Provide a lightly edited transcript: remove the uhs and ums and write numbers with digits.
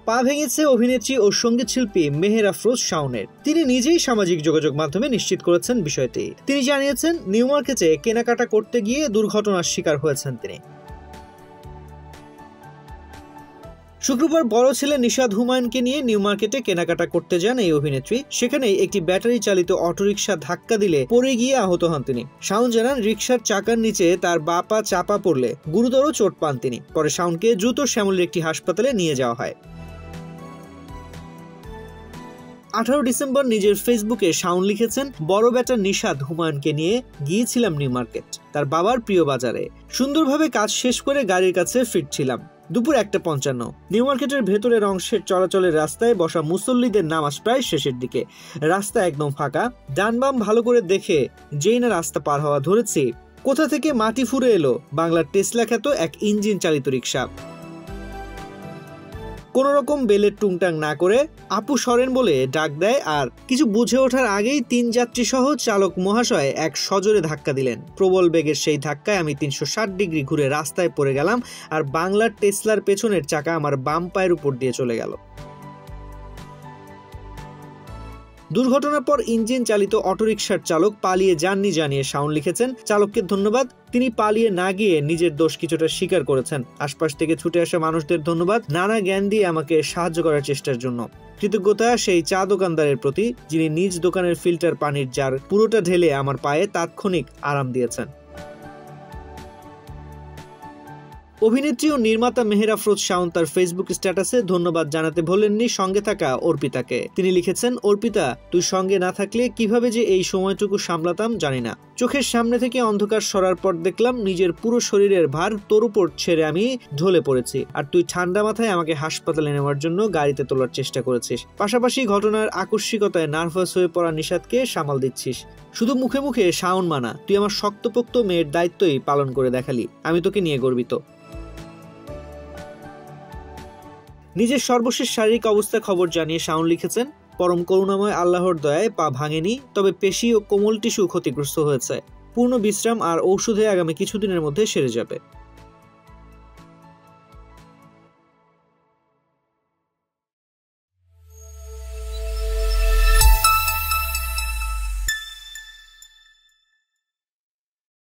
পা ভেঙেছে অভিনেত্রী ও সঙ্গীত শিল্পী মেহের আফরোজ শাওনের। তিনি নিজেই সামাজিক যোগাযোগ মাধ্যমে নিশ্চিত করেছেন বিষয়টি। তিনি জানিয়েছেন, নিউ মার্কেটে কেনাকাটা করতে গিয়ে দুর্ঘটনার শিকার হয়েছেন তিনি। শুক্রবার বড় ছেলে নিশাদ হুমায়ুনকে নিয়ে নিউ মার্কেটে কেনাকাটা করতে যান এই অভিনেত্রী। সেখানে একটি ব্যাটারি চালিত অটোরিকশা ধাক্কা দিলে পড়ে গিয়ে আহত হন তিনি। শাওন জানান, রিকশার চাকার নিচে তার বা পা চাপা পড়লে গুরুতর চোট পান তিনি। পরে শাওনকে দ্রুত শ্যামলীর একটি হাসপাতালে নিয়ে যাওয়া হয়। 18 ডিসেম্বর নিজের ফেসবুকে শাওন লিখেছেন, বড় বেটা নিশাদ হুমায়ুনকে নিয়ে গিয়েছিলাম নিউ মার্কেট, তার বাবার প্রিয় বাজারে। সুন্দরভাবে কাজ শেষ করে গাড়ির কাছে ফিরছিলাম। দুপুর 1:55। নিউ মার্কেটের ভেতরের অংশের চলাচলের রাস্তায় বসা মুসল্লিদের নামাজ প্রায় শেষের দিকে। রাস্তা একদম ফাঁকা। ডান বাম ভালো করে দেখে যেই না রাস্তা পার হওয়া ধরেছি, কোথা থেকে মাটি ফুরে এলো বাংলার টেসলা খ্যাত এক ইঞ্জিন চালিত রিক্সা। কোন রকম বেলের টুংটাং না করে আপু সরেন বলে ডাক দেয়, আর কিছু বুঝে ওঠার আগেই 3 যাত্রী সহ চালক মহাশয় এক সজোরে ধাক্কা দিলেন। প্রবল বেগের সেই ধাক্কায় আমি 360 ডিগ্রি ঘুরে রাস্তায় পড়ে গেলাম, আর বাংলার টেসলার পেছনের চাকা আমার বাম পায়ের উপর দিয়ে চলে গেল। দুর্ঘটনার পর ইঞ্জিন চালিত অটোরিকশার চালক পালিয়ে যাননি জানিয়ে শাওন লিখেছেন, চালককে ধন্যবাদ, তিনি পালিয়ে না গিয়ে নিজের দোষ কিছুটা স্বীকার করেছেন। আশপাশ থেকে ছুটে আসা মানুষদের ধন্যবাদ, নানা জ্ঞান দিয়ে আমাকে সাহায্য করার চেষ্টার জন্য। কৃতজ্ঞতা সেই চা দোকানদারের প্রতি, যিনি নিজ দোকানের ফিল্টার পানির জার পুরোটা ঢেলে আমার পায়ে তাৎক্ষণিক আরাম দিয়েছেন। অভিনেত্রী ও নির্মাতা মেহের আফরোজ শাওন তার ফেসবুক স্ট্যাটাসে ধন্যবাদ জানাতে ভোলেননি সঙ্গে থাকা অর্পিতাকে। তিনি লিখেছেন, অর্পিতা, তুই সঙ্গে না থাকলে কিভাবে যে এই সময়টুকু সামলাতাম জানি না। চোখের সামনে থেকে অন্ধকার সরার পর দেখলাম নিজের পুরো শরীরের ভার তোর উপর ছেড়ে আমি ঢলে পড়েছি, আর তুই ঠান্ডা মাথায় আমাকে হাসপাতালে নেওয়ার জন্য গাড়িতে তোলার চেষ্টা করেছিস। পাশাপাশি ঘটনার আকস্মিকতায় নার্ভাস হয়ে পড়া নিশাদকে সামাল দিচ্ছিস। শুধু মুখে মুখে শাওন মানা, তুই আমার শক্তপোক্ত মেয়ের দায়িত্বই পালন করে দেখালি। আমি তোকে নিয়ে গর্বিত। নিজের সর্বশেষ শারীরিক অবস্থা খবর জানিয়ে শাওন লিখেছেন, পরম করুণাময় আল্লাহর দয়ায় পা ভাঙেনি, তবে পেশি ও কোমল টিস্যু ক্ষতিগ্রস্ত হয়েছে। পূর্ণ বিশ্রাম আর ঔষধে আগামী কিছুদিনের মধ্যে সেরে যাবে।